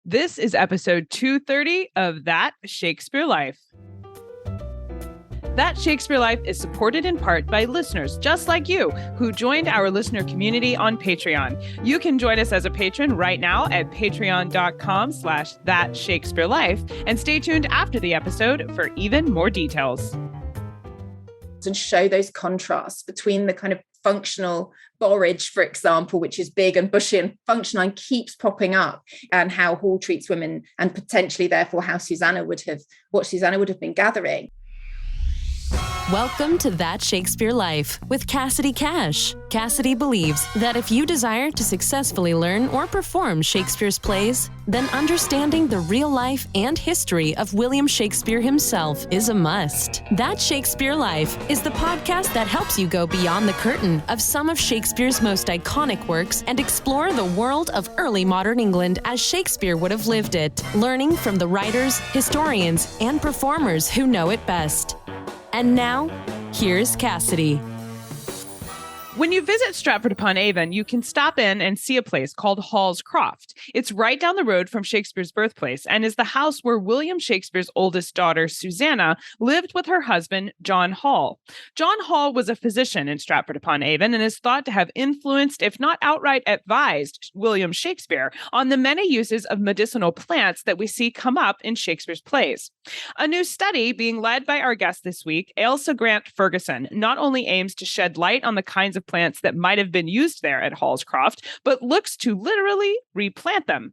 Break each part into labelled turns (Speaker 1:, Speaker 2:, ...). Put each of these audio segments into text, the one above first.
Speaker 1: This is episode 230 of That Shakespeare Life. That Shakespeare Life is supported in part by listeners just like you who joined our listener community on Patreon. You can join us as a patron right now at patreon.com/thatshakespearelife and stay tuned after the episode for even more details.
Speaker 2: And show those contrasts between the kind of functional borage, for example, which is big and bushy, and function line keeps popping up, and how Hall treats women, and potentially therefore what Susanna would have been gathering.
Speaker 3: Welcome to That Shakespeare Life with Cassidy Cash. Cassidy believes that if you desire to successfully learn or perform Shakespeare's plays, then understanding the real life and history of William Shakespeare himself is a must. That Shakespeare Life is the podcast that helps you go beyond the curtain of some of Shakespeare's most iconic works and explore the world of early modern England as Shakespeare would have lived it, learning from the writers, historians, and performers who know it best. And now, here's Cassidy.
Speaker 1: When you visit Stratford Upon Avon, you can stop in and see a place called Hall's Croft. It's right down the road from Shakespeare's birthplace and is the house where William Shakespeare's oldest daughter, Susanna, lived with her husband, John Hall. John Hall was a physician in Stratford Upon Avon and is thought to have influenced, if not outright advised, William Shakespeare on the many uses of medicinal plants that we see come up in Shakespeare's plays. A new study being led by our guest this week, Ailsa Grant Ferguson, not only aims to shed light on the kinds of plants that might have been used there at Hall's Croft, but looks to literally replant them.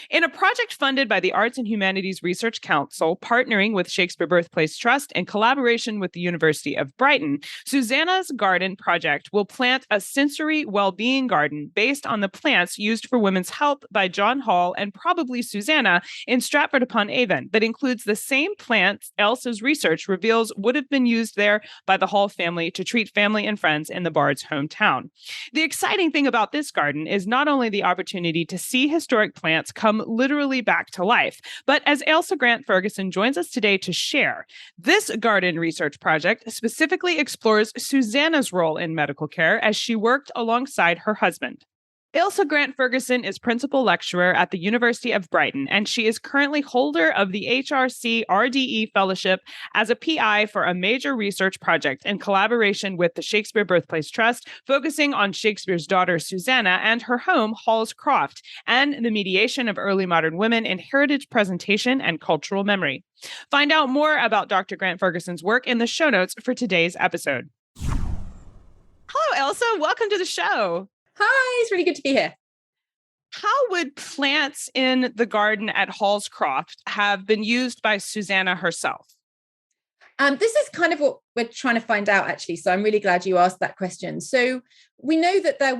Speaker 1: In a project funded by the Arts and Humanities Research Council, partnering with Shakespeare Birthplace Trust in collaboration with the University of Brighton, Susanna's Garden Project will plant a sensory well-being garden based on the plants used for women's health by John Hall and probably Susanna in Stratford Upon Avon that includes the same plants Ailsa's research reveals would have been used there by the Hall family to treat family and friends in the Bard's hometown. The exciting thing about this garden is not only the opportunity to see historic plants come literally back to life. But as Ailsa Grant Ferguson joins us today to share, this garden research project specifically explores Susanna's role in medical care as she worked alongside her husband. Ailsa Grant Ferguson is principal lecturer at the University of Brighton, and she is currently holder of the HRC RDE Fellowship as a PI for a major research project in collaboration with the Shakespeare Birthplace Trust, focusing on Shakespeare's daughter Susanna and her home, Hall's Croft, and the mediation of early modern women in heritage presentation and cultural memory. Find out more about Dr. Grant Ferguson's work in the show notes for today's episode. Hello, Ailsa. Welcome to the show.
Speaker 2: Hi, it's really good to be here.
Speaker 1: How would plants in the garden at Hall's Croft have been used by Susanna herself?
Speaker 2: This is kind of what we're trying to find out, actually. So I'm really glad you asked that question. So we know that it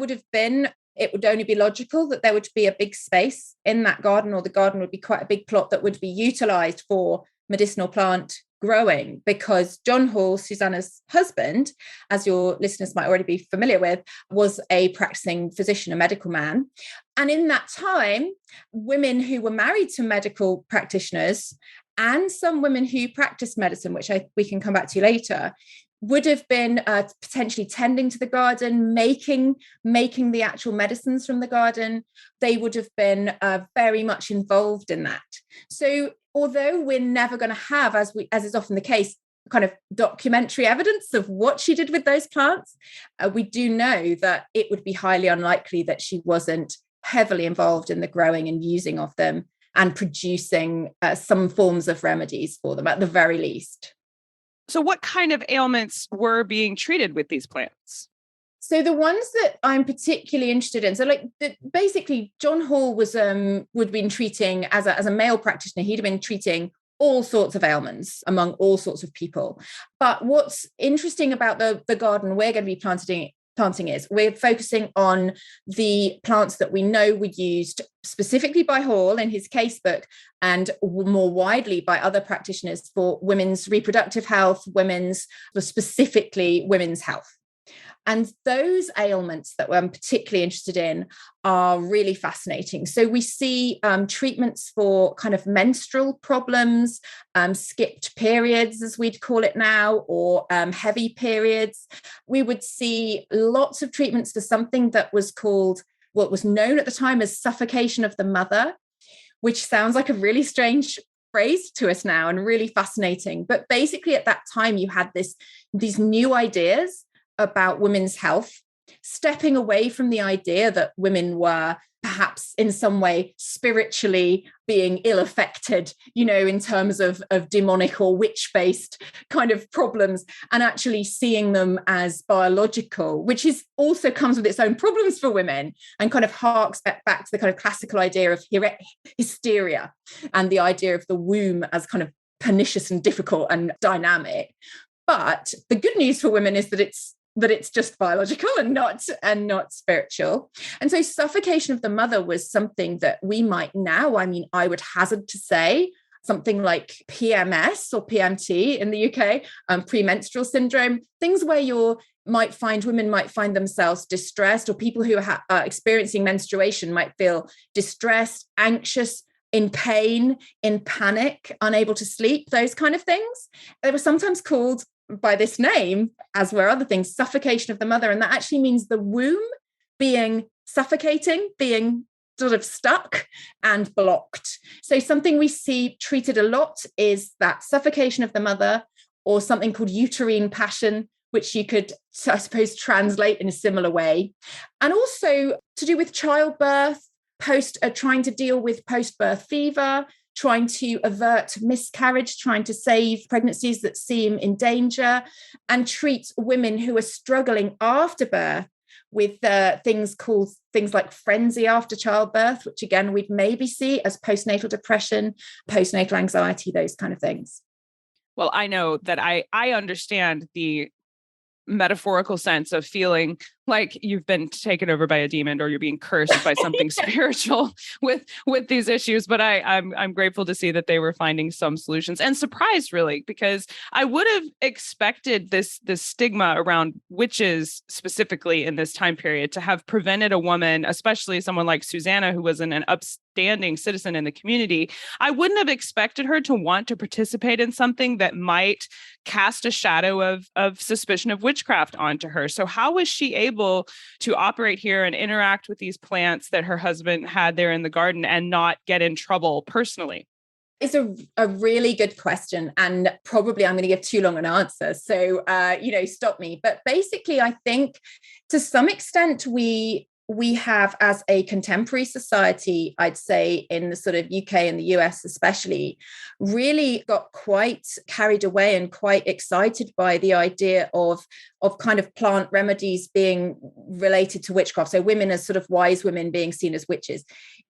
Speaker 2: would only be logical that there would be a big space in that garden, or the garden would be quite a big plot that would be utilized for medicinal plant growing, because John Hall, Susanna's husband, as your listeners might already be familiar with, was a practicing physician, a medical man. And in that time, women who were married to medical practitioners and some women who practiced medicine, which we can come back to later, would have been potentially tending to the garden, making the actual medicines from the garden. They would have been very much involved in that. So although we're never going to have, as is often the case, kind of documentary evidence of what she did with those plants, we do know that it would be highly unlikely that she wasn't heavily involved in the growing and using of them and producing some forms of remedies for them at the very least.
Speaker 1: So what kind of ailments were being treated with these plants?
Speaker 2: So the ones that I'm particularly interested in, basically John Hall would have been treating as a male practitioner, he'd have been treating all sorts of ailments among all sorts of people. But what's interesting about the garden we're going to be planting is we're focusing on the plants that we know were used specifically by Hall in his casebook and more widely by other practitioners for women's reproductive health, specifically women's health. And those ailments that I'm particularly interested in are really fascinating. So we see treatments for kind of menstrual problems, skipped periods, as we'd call it now, or heavy periods. We would see lots of treatments for something that was called, what was known at the time as suffocation of the mother, which sounds like a really strange phrase to us now and really fascinating. But basically at that time, you had these new ideas about women's health, stepping away from the idea that women were perhaps in some way spiritually being ill-affected, in terms of demonic or witch-based kind of problems, and actually seeing them as biological, which also comes with its own problems for women and kind of harks back to the kind of classical idea of hysteria and the idea of the womb as kind of pernicious and difficult and dynamic. But the good news for women is that it's just biological and not spiritual. And so suffocation of the mother was something that we might now, I would hazard to say something like PMS or PMT in the UK, premenstrual syndrome, things where women might find themselves distressed, or people who are experiencing menstruation might feel distressed, anxious, in pain, in panic, unable to sleep, those kind of things. They were sometimes called by this name, as were other things, suffocation of the mother. And that actually means the womb being suffocating, being sort of stuck and blocked. So something we see treated a lot is that suffocation of the mother, or something called uterine passion, which you could, I suppose, translate in a similar way. And also to do with childbirth, trying to deal with post-birth fever, trying to avert miscarriage, trying to save pregnancies that seem in danger, and treat women who are struggling after birth with things like frenzy after childbirth, which again, we'd maybe see as postnatal depression, postnatal anxiety, those kind of things.
Speaker 1: Well, I know that I understand the metaphorical sense of feeling like you've been taken over by a demon or you're being cursed by something spiritual with these issues. But I'm grateful to see that they were finding some solutions, and surprised really, because I would have expected this stigma around witches specifically in this time period to have prevented a woman, especially someone like Susanna, who was an upstanding citizen in the community. I wouldn't have expected her to want to participate in something that might cast a shadow of suspicion of witchcraft onto her. So how was she able to operate here and interact with these plants that her husband had there in the garden and not get in trouble personally?
Speaker 2: It's a really good question, and probably I'm going to give too long an answer. So, stop me. But basically, I think to some extent we have, as a contemporary society, I'd say in the sort of UK and the US especially, really got quite carried away and quite excited by the idea of kind of plant remedies being related to witchcraft. So women as sort of wise women being seen as witches.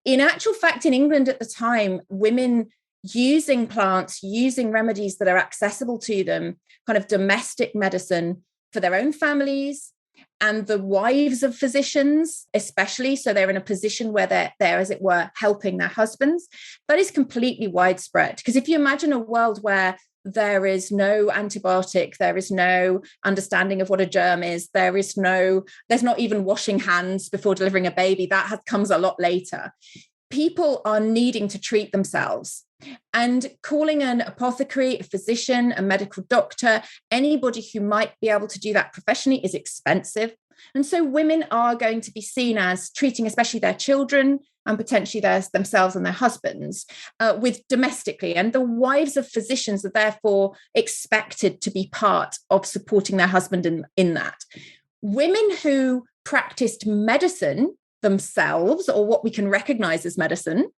Speaker 2: In actual fact, in England at the time, women using plants, using remedies that are accessible to them, kind of domestic medicine for their own families, and the wives of physicians, especially, so they're in a position where they're, as it were, helping their husbands. That is completely widespread. Because if you imagine a world where there is no antibiotic, there is no understanding of what a germ is, there's not even washing hands before delivering a baby, comes a lot later. People are needing to treat themselves. And calling an apothecary, a physician, a medical doctor, anybody who might be able to do that professionally is expensive. And so women are going to be seen as treating especially their children and potentially themselves and their husbands with domestically. And the wives of physicians are therefore expected to be part of supporting their husband in that. Women who practiced medicine themselves, or what we can recognize as medicine,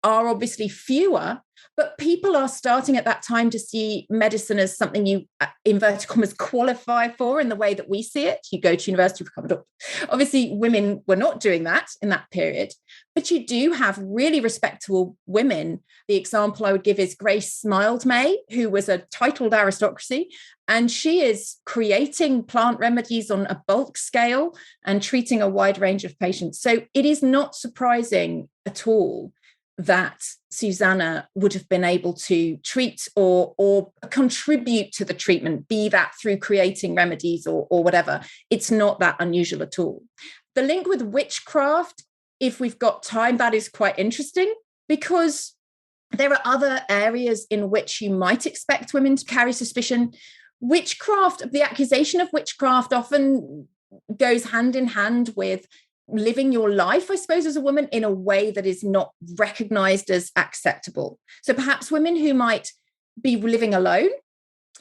Speaker 2: are obviously fewer, but people are starting at that time to see medicine as something you, inverted commas, qualify for in the way that we see it. You go to university to become a doctor. Obviously, women were not doing that in that period, but you do have really respectable women. The example I would give is Grace Mildmay, who was a titled aristocracy, and she is creating plant remedies on a bulk scale and treating a wide range of patients. So it is not surprising at all that Susanna would have been able to treat or contribute to the treatment, be that through creating remedies or whatever. It's not that unusual at all. The link with witchcraft, if we've got time, that is quite interesting, because there are other areas in which you might expect women to carry suspicion. Witchcraft, the accusation of witchcraft often goes hand in hand with living your life, I suppose, as a woman in a way that is not recognized as acceptable. So perhaps women who might be living alone,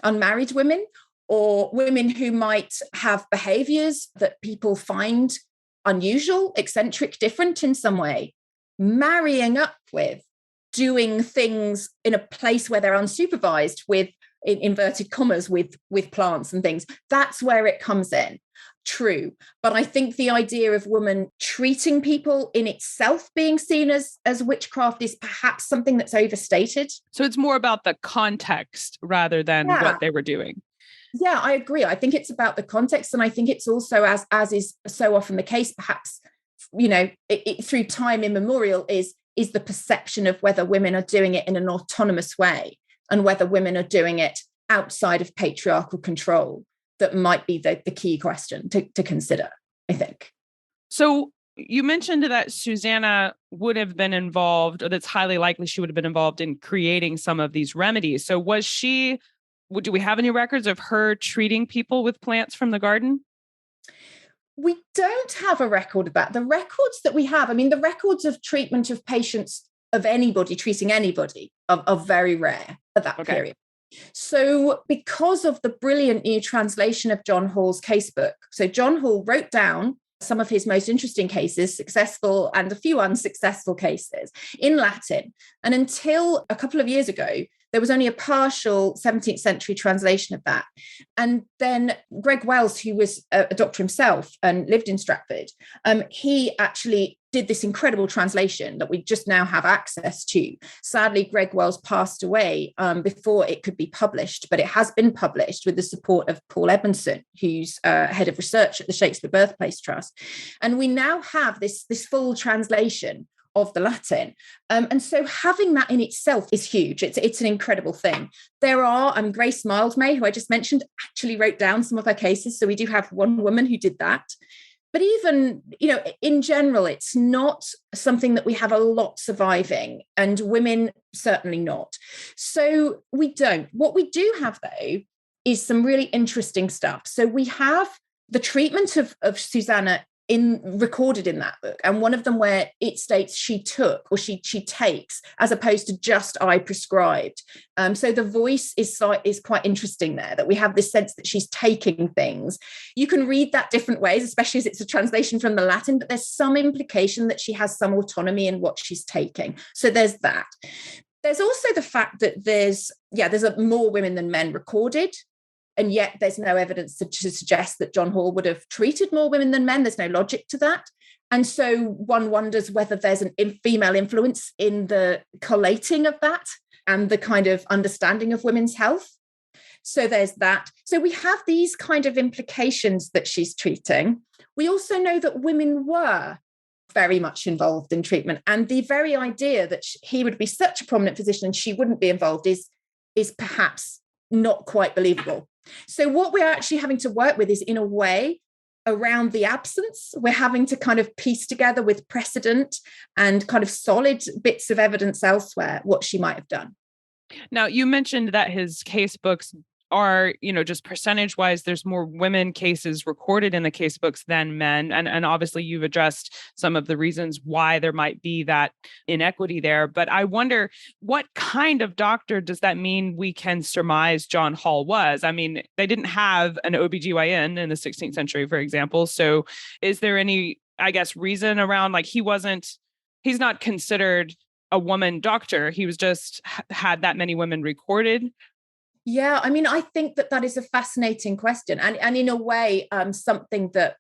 Speaker 2: unmarried women, or women who might have behaviors that people find unusual, eccentric, different in some way, marrying up with, doing things in a place where they're unsupervised with, in inverted commas, with plants and things. That's where it comes in. True. But I think the idea of women treating people in itself being seen as witchcraft is perhaps something that's overstated.
Speaker 1: So it's more about the context rather than what they were doing.
Speaker 2: Yeah, I agree. I think it's about the context. And I think it's also, as is so often the case, perhaps, through time immemorial, is the perception of whether women are doing it in an autonomous way and whether women are doing it outside of patriarchal control. That might be the key question to consider, I think. So
Speaker 1: you mentioned that Susanna would have been involved, or that's highly likely she would have been involved in creating some of these remedies. So do we have any records of her treating people with plants from the garden?
Speaker 2: We don't have a record of that. The records that we have, the records of treatment of patients, of anybody treating anybody, are very rare at that period. So because of the brilliant new translation of John Hall's casebook, so John Hall wrote down some of his most interesting cases, successful and a few unsuccessful cases, in Latin. And until a couple of years ago, there was only a partial 17th century translation of that. And then Greg Wells, who was a doctor himself and lived in Stratford, he actually did this incredible translation that we just now have access to. Sadly, Greg Wells passed away before it could be published, but it has been published with the support of Paul Edmondson, who's head of research at the Shakespeare Birthplace Trust. And we now have this full translation of the Latin. And so having that in itself is huge. It's an incredible thing. There are, Grace Mildmay, who I just mentioned, actually wrote down some of her cases. So we do have one woman who did that. But even, in general, it's not something that we have a lot surviving, and women certainly not. So we don't. What we do have, though, is some really interesting stuff. So we have the treatment of Susanna recorded in that book, and one of them where it states she took, or she takes, as opposed to just I prescribed. So the voice is quite interesting there, that we have this sense that she's taking things. You can read that different ways, especially as it's a translation from the Latin, but there's some implication that she has some autonomy in what she's taking. So there's that. There's also the fact that there's more women than men recorded. And yet there's no evidence to suggest that John Hall would have treated more women than men. There's no logic to that. And so one wonders whether there's an female influence in the collating of that and the kind of understanding of women's health. So there's that. So we have these kind of implications that she's treating. We also know that women were very much involved in treatment. And the very idea that he would be such a prominent physician and she wouldn't be involved is perhaps not quite believable. So what we're actually having to work with is, in a way, around the absence. We're having to kind of piece together with precedent and kind of solid bits of evidence elsewhere what she might have done.
Speaker 1: Now, you mentioned that his case books are, just percentage wise, there's more women cases recorded in the case books than men. And obviously you've addressed some of the reasons why there might be that inequity there. But I wonder, what kind of doctor does that mean we can surmise John Hall was? They didn't have an OBGYN in the 16th century, for example. So is there any, reason around, he's not considered a woman doctor. He was just had that many women recorded.
Speaker 2: Yeah, I think that is a fascinating question, and in a way, something that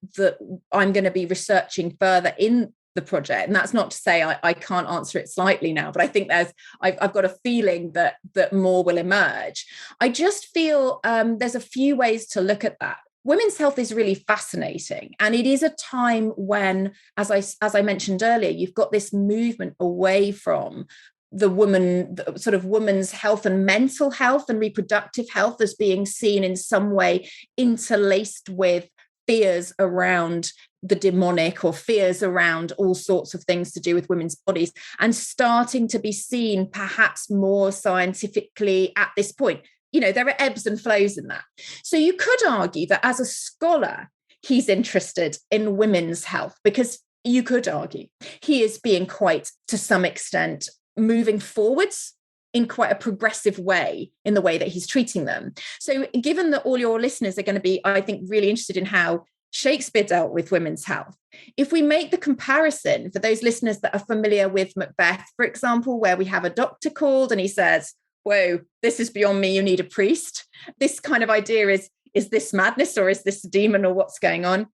Speaker 2: I'm going to be researching further in the project. And that's not to say I can't answer it slightly now, but I think I've got a feeling that more will emerge. I just feel there's a few ways to look at that. Women's health is really fascinating, and it is a time when, as I mentioned earlier, you've got this movement away from the woman's health and mental health and reproductive health as being seen in some way interlaced with fears around the demonic or fears around all sorts of things to do with women's bodies, and starting to be seen perhaps more scientifically at this point. There are ebbs and flows in that. So you could argue that as a scholar, he's interested in women's health because you could argue, he is being quite, to some extent, moving forwards in quite a progressive way in the way that he's treating them. So given that all your listeners are going to be, I think, really interested in how Shakespeare dealt with women's health, if we make the comparison for those listeners that are familiar with Macbeth, for example, where we have a doctor called and he says, whoa, this is beyond me, you need a priest. This kind of idea is this madness or is this a demon or what's going on?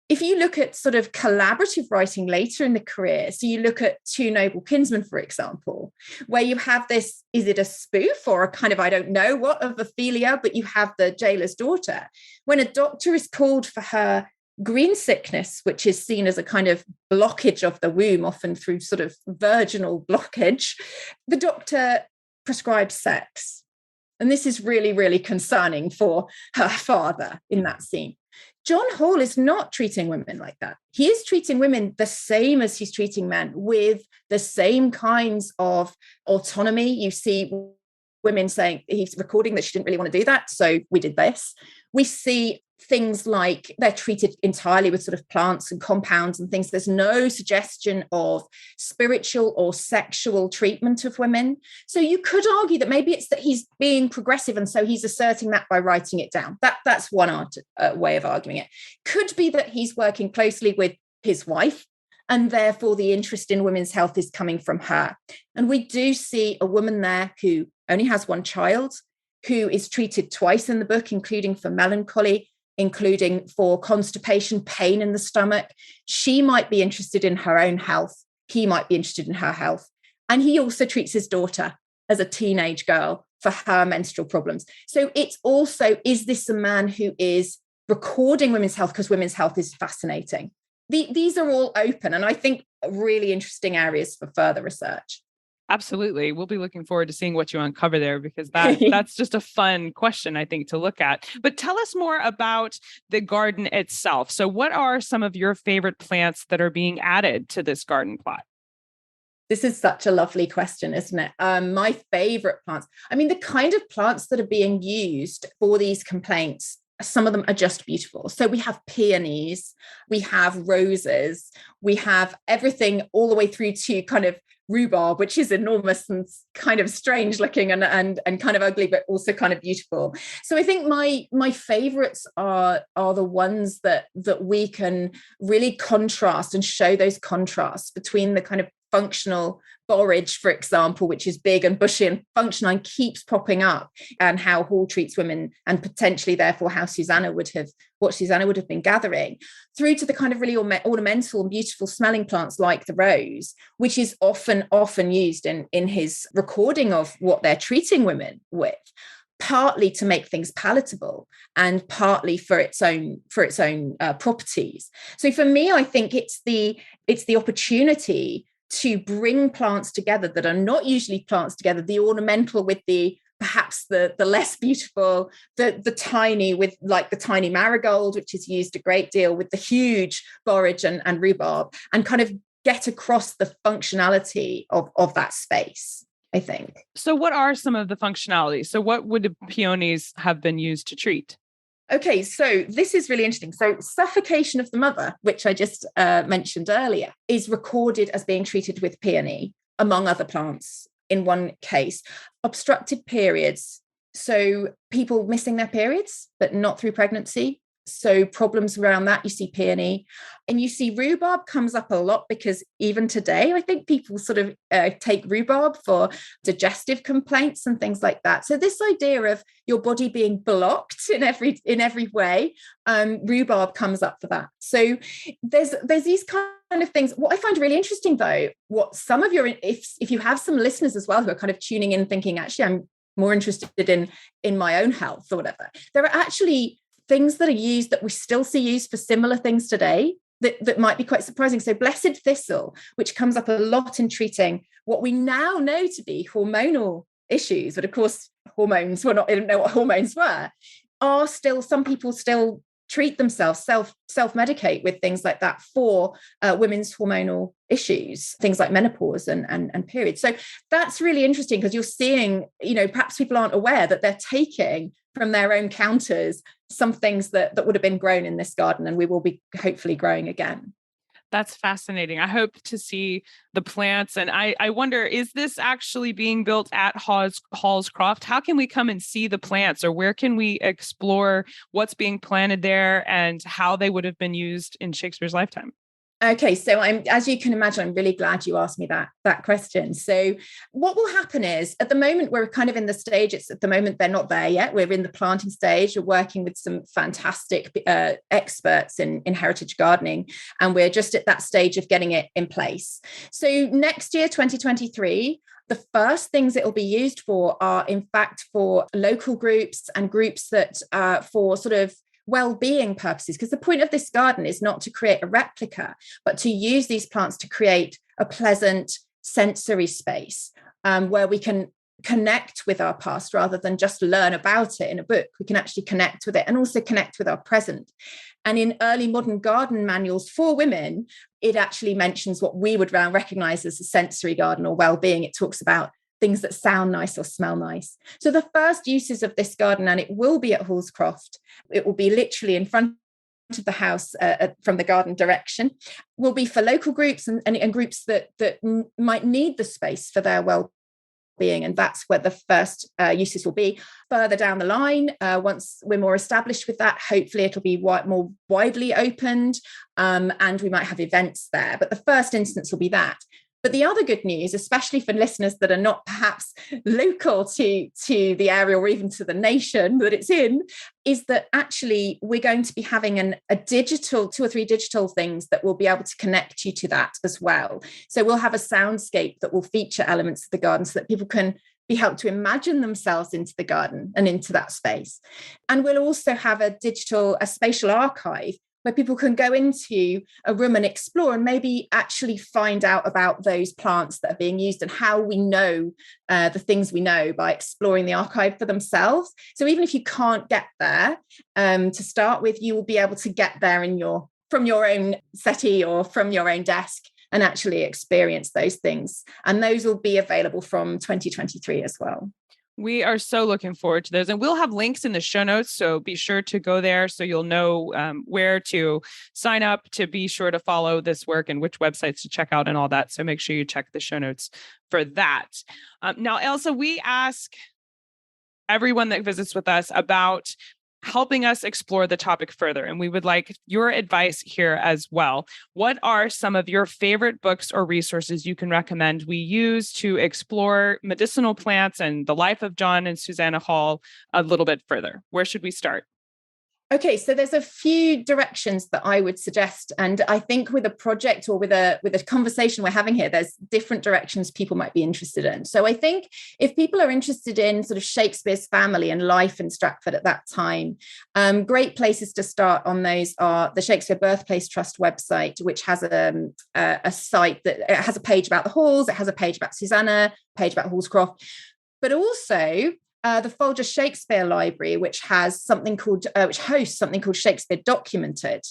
Speaker 2: If you look at sort of collaborative writing later in the career, so you look at Two Noble Kinsmen, for example, where you have this, is it a spoof or a kind of, I don't know what, of Ophelia, but you have the jailer's daughter. When a doctor is called for her green sickness, which is seen as a kind of blockage of the womb, often through sort of virginal blockage, the doctor prescribes sex. And this is really, really concerning for her father in that scene. John Hall is not treating women like that. He is treating women the same as he's treating men, with the same kinds of autonomy. You see women saying, he's recording that she didn't really want to do that, so we did this. We see things like they're treated entirely with sort of plants and compounds and things. There's no suggestion of spiritual or sexual treatment of women. So you could argue that maybe it's that he's being progressive and so he's asserting that by writing it down. That's one way of arguing it. Could be that he's working closely with his wife and therefore the interest in women's health is coming from her. And we do see a woman there who only has one child, who is treated twice in the book, including for melancholy, including for constipation, pain in the stomach. She might be interested in her own health. He might be interested in her health. And he also treats his daughter as a teenage girl for her menstrual problems. So it's also, is this a man who is recording women's health because women's health is fascinating? These are all open and I think really interesting areas for further research.
Speaker 1: Absolutely. We'll be looking forward to seeing what you uncover there, because that's just a fun question, I think, to look at. But tell us more about the garden itself. So what are some of your favorite plants that are being added to this garden plot?
Speaker 2: This is such a lovely question, isn't it? My favorite plants. I mean, the kind of plants that are being used for these complaints, some of them are just beautiful. So we have peonies, we have roses, we have everything all the way through to kind of rhubarb, which is enormous and kind of strange looking and kind of ugly, but also kind of beautiful. So I think my favorites are the ones that we can really contrast and show those contrasts between the kind of functional borage, for example, which is big and bushy and functional and keeps popping up, and how Hall treats women, and potentially therefore how Susanna would have been gathering, through to the kind of really ornamental and beautiful smelling plants like the rose, which is often used in his recording of what they're treating women with, partly to make things palatable and partly for its own properties. So for me, I think it's the opportunity to bring plants together that are not usually plants together, the ornamental with the perhaps the less beautiful, the tiny, with like the tiny marigold, which is used a great deal, with the huge borage and rhubarb, and kind of get across the functionality of that space, I think.
Speaker 1: So what are some of the functionalities? So what would the peonies have been used to treat?
Speaker 2: Okay, so this is really interesting. So suffocation of the mother, which I just mentioned earlier, is recorded as being treated with peony, among other plants. In one case, obstructed periods. So people missing their periods, but not through pregnancy. So problems around that, you see peony. And you see rhubarb comes up a lot, because even today, I think people sort of take rhubarb for digestive complaints and things like that. So this idea of your body being blocked in every way, rhubarb comes up for that. So there's these kind of things. What I find really interesting, though, what some of your, if you have some listeners as well who are kind of tuning in thinking, actually, I'm more interested in my own health or whatever, there are actually things that are used that we still see used for similar things today that might be quite surprising. So blessed thistle, which comes up a lot in treating what we now know to be hormonal issues, but of course hormones, I didn't know what hormones were, are still, some people still treat themselves, self-medicate with things like that for women's hormonal issues, things like menopause and periods. So that's really interesting, because you're seeing, perhaps people aren't aware that they're taking from their own counters some things that would have been grown in this garden, and we will be hopefully growing again.
Speaker 1: That's fascinating. I hope to see the plants. And I wonder, is this actually being built at Hall's Croft? How can we come and see the plants, or where can we explore what's being planted there and how they would have been used in Shakespeare's lifetime?
Speaker 2: Okay, so as you can imagine, I'm really glad you asked me that question. So what will happen is, at the moment, we're kind of in the stage, at the moment, they're not there yet. We're in the planting stage. We're working with some fantastic experts in heritage gardening, and we're just at that stage of getting it in place. So next year, 2023, the first things it will be used for are, in fact, for local groups and groups that for sort of well-being purposes, because the point of this garden is not to create a replica, but to use these plants to create a pleasant sensory space where we can connect with our past rather than just learn about it in a book. We can actually connect with it and also connect with our present. And in early modern garden manuals for women, it actually mentions what we would recognize as a sensory garden or well-being. It talks about things that sound nice or smell nice. So the first uses of this garden, and it will be at Hall's Croft, it will be literally in front of the house from the garden direction, will be for local groups and groups that might need the space for their well-being. And that's where the first uses will be. Further down the line, once we're more established with that, hopefully it'll be more widely opened, and we might have events there. But the first instance will be that. But the other good news, especially for listeners that are not perhaps local to the area or even to the nation that it's in, is that actually we're going to be having a digital, 2 or 3 digital things that will be able to connect you to that as well. So we'll have a soundscape that will feature elements of the garden so that people can be helped to imagine themselves into the garden and into that space. And we'll also have a spatial archive where people can go into a room and explore and maybe actually find out about those plants that are being used and how we know the things we know by exploring the archive for themselves. So even if you can't get there to start with, you will be able to get there from your own settee or from your own desk and actually experience those things. And those will be available from 2023 as well.
Speaker 1: We are so looking forward to those, and we'll have links in the show notes. So be sure to go there so you'll know where to sign up, to be sure to follow this work and which websites to check out and all that. So make sure you check the show notes for that. Now, Ailsa, we ask everyone that visits with us about helping us explore the topic further. And we would like your advice here as well. What are some of your favorite books or resources you can recommend we use to explore medicinal plants and the life of John and Susanna Hall a little bit further? Where should we start?
Speaker 2: Okay, so there's a few directions that I would suggest. And I think with a project or with a conversation we're having here, there's different directions people might be interested in. So I think if people are interested in sort of Shakespeare's family and life in Stratford at that time, great places to start on those are the Shakespeare Birthplace Trust website, which has a site that it has a page about the halls, it has a page about Susanna, a page about Hall's Croft, but also the Folger Shakespeare Library, which hosts something called Shakespeare Documented,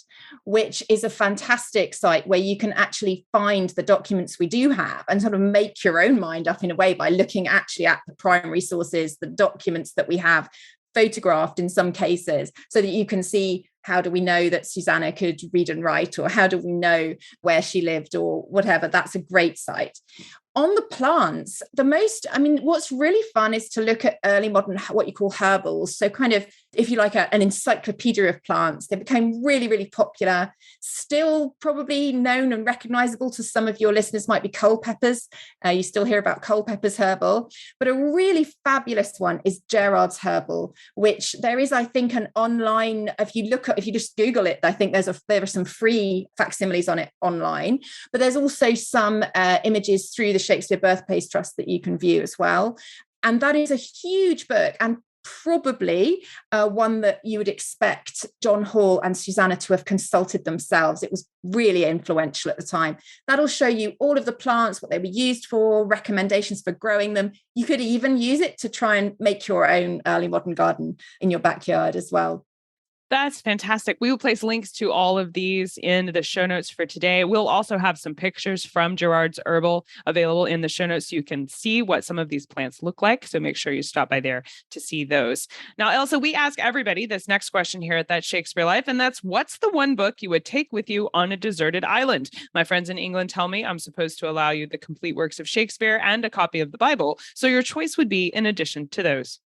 Speaker 2: which is a fantastic site where you can actually find the documents we do have and sort of make your own mind up in a way by looking actually at the primary sources, the documents that we have photographed in some cases, so that you can see, how do we know that Susanna could read and write, or how do we know where she lived, or whatever. That's a great site. On the plants, what's really fun is to look at early modern, what you call herbals. So kind of, if you like, an encyclopedia of plants. They became really, really popular. Still probably known and recognizable to some of your listeners might be Culpeper's. You still hear about Culpeper's herbal. But a really fabulous one is Gerard's herbal, which there is, I think, an online, if you just Google it, I think there are some free facsimiles on it online. But there's also some images through the Shakespeare Birthplace Trust that you can view as well. And that is a huge book, and probably one that you would expect John Hall and Susanna to have consulted themselves. It was really influential at the time. That'll show you all of the plants, what they were used for, recommendations for growing them. You could even use it to try and make your own early modern garden in your backyard as well.
Speaker 1: That's fantastic. We will place links to all of these in the show notes for today. We'll also have some pictures from Gerard's Herbal available in the show notes so you can see what some of these plants look like. So make sure you stop by there to see those. Now, Ailsa, we ask everybody this next question here at That Shakespeare Life, and that's, what's the one book you would take with you on a deserted island? My friends in England tell me I'm supposed to allow you the complete works of Shakespeare and a copy of the Bible. So your choice would be in addition to those.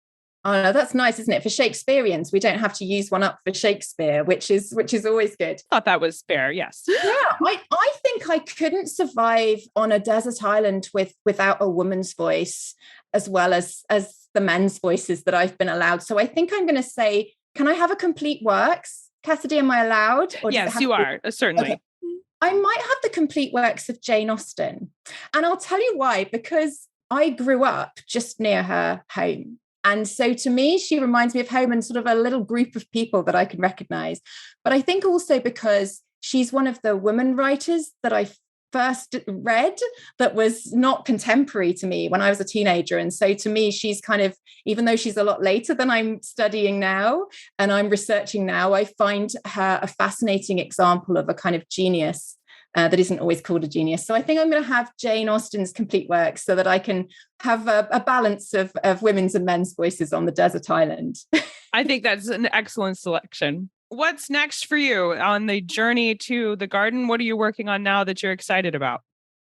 Speaker 2: Oh, no, that's nice, isn't it? For Shakespeareans, we don't have to use one up for Shakespeare, which is always good.
Speaker 1: Thought that was fair, yes.
Speaker 2: Yeah, I think I couldn't survive on a desert island without a woman's voice, as well as the men's voices that I've been allowed. So I think I'm going to say, can I have a complete works? Cassidy, am I allowed?
Speaker 1: Yes, you are, certainly.
Speaker 2: Okay. I might have the complete works of Jane Austen. And I'll tell you why, because I grew up just near her home. And so to me, she reminds me of home and sort of a little group of people that I can recognize. But I think also because she's one of the women writers that I first read that was not contemporary to me when I was a teenager. And so to me, she's kind of, even though she's a lot later than I'm studying now and I'm researching now, I find her a fascinating example of a kind of genius that isn't always called a genius. So I think I'm going to have Jane Austen's complete works so that I can have a balance of women's and men's voices on the desert island.
Speaker 1: I think that's an excellent selection. What's next for you on the journey to the garden? What are you working on now that you're excited about?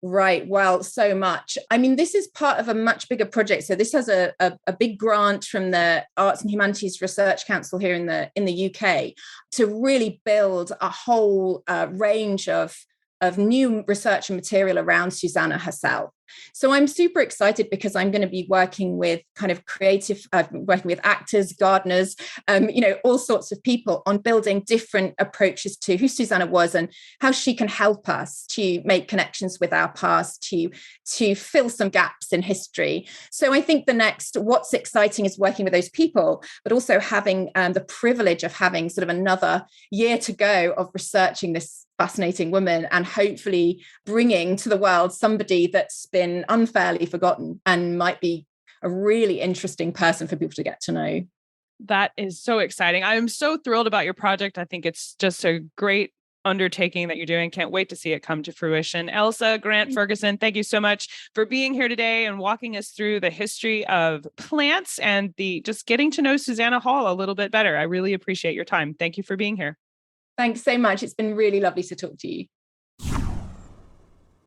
Speaker 2: Right. Well, so much. I mean, this is part of a much bigger project. So this has a big grant from the Arts and Humanities Research Council here in the UK to really build a whole range of new research and material around Susanna herself. So I'm super excited because I'm going to be working with kind of working with actors, gardeners, all sorts of people on building different approaches to who Susanna was and how she can help us to make connections with our past, to fill some gaps in history. So I think what's exciting is working with those people, but also having the privilege of having sort of another year to go of researching this fascinating woman and hopefully bringing to the world somebody that's been unfairly forgotten and might be a really interesting person for people to get to know.
Speaker 1: That is so exciting. I'm so thrilled about your project. I think it's just a great undertaking that you're doing. Can't wait to see it come to fruition. Ailsa Grant Ferguson, thank you so much for being here today and walking us through the history of plants and just getting to know Susanna Hall a little bit better. I really appreciate your time. Thank you for being here.
Speaker 2: Thanks so much. It's been really lovely to talk to you.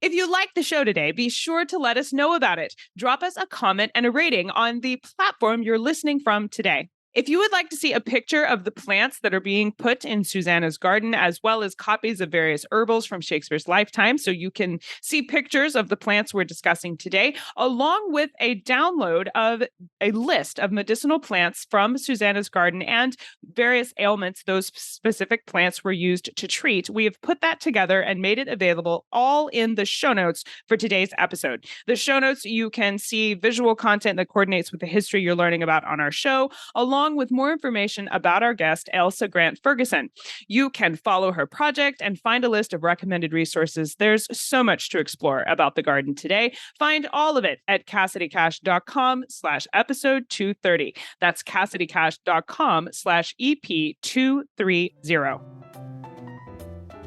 Speaker 1: If you liked the show today, be sure to let us know about it. Drop us a comment and a rating on the platform you're listening from today. If you would like to see a picture of the plants that are being put in Susanna's garden, as well as copies of various herbals from Shakespeare's lifetime, so you can see pictures of the plants we're discussing today, along with a download of a list of medicinal plants from Susanna's garden and various ailments those specific plants were used to treat, we have put that together and made it available all in the show notes for today's episode. The show notes, you can see visual content that coordinates with the history you're learning about on our show, along with more information about our guest, Ailsa Grant Ferguson. You can follow her project and find a list of recommended resources. There's so much to explore about the garden today. Find all of it at CassidyCash.com/episode 230. That's CassidyCash.com/EP230.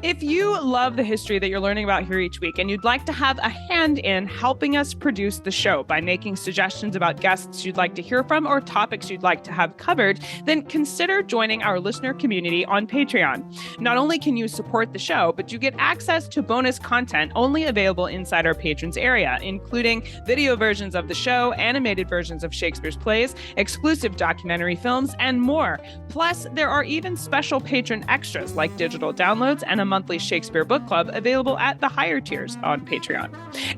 Speaker 1: If you love the history that you're learning about here each week and you'd like to have a hand in helping us produce the show by making suggestions about guests you'd like to hear from or topics you'd like to have covered, then consider joining our listener community on Patreon. Not only can you support the show, but you get access to bonus content only available inside our patrons area, including video versions of the show, animated versions of Shakespeare's plays, exclusive documentary films, and more. Plus, there are even special patron extras like digital downloads and a monthly Shakespeare book club available at the higher tiers on Patreon.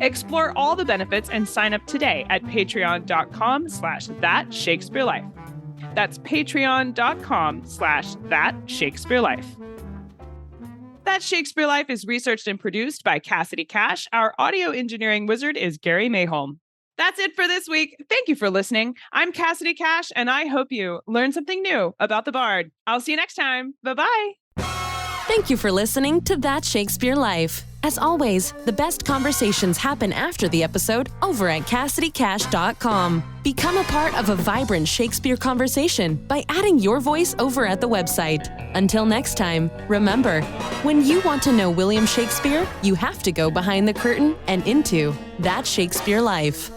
Speaker 1: Explore all the benefits and sign up today at patreon.com/thatshakespearelife. That's patreon.com/thatshakespearelife. That Shakespeare Life is researched and produced by Cassidy Cash. Our audio engineering wizard is Gary Mayholm. That's it for this week. Thank you for listening. I'm Cassidy Cash, and I hope you learned something new about the Bard. I'll see you next time. Bye-bye.
Speaker 3: Thank you for listening to That Shakespeare Life. As always, the best conversations happen after the episode over at CassidyCash.com. Become a part of a vibrant Shakespeare conversation by adding your voice over at the website. Until next time, remember, when you want to know William Shakespeare, you have to go behind the curtain and into That Shakespeare Life.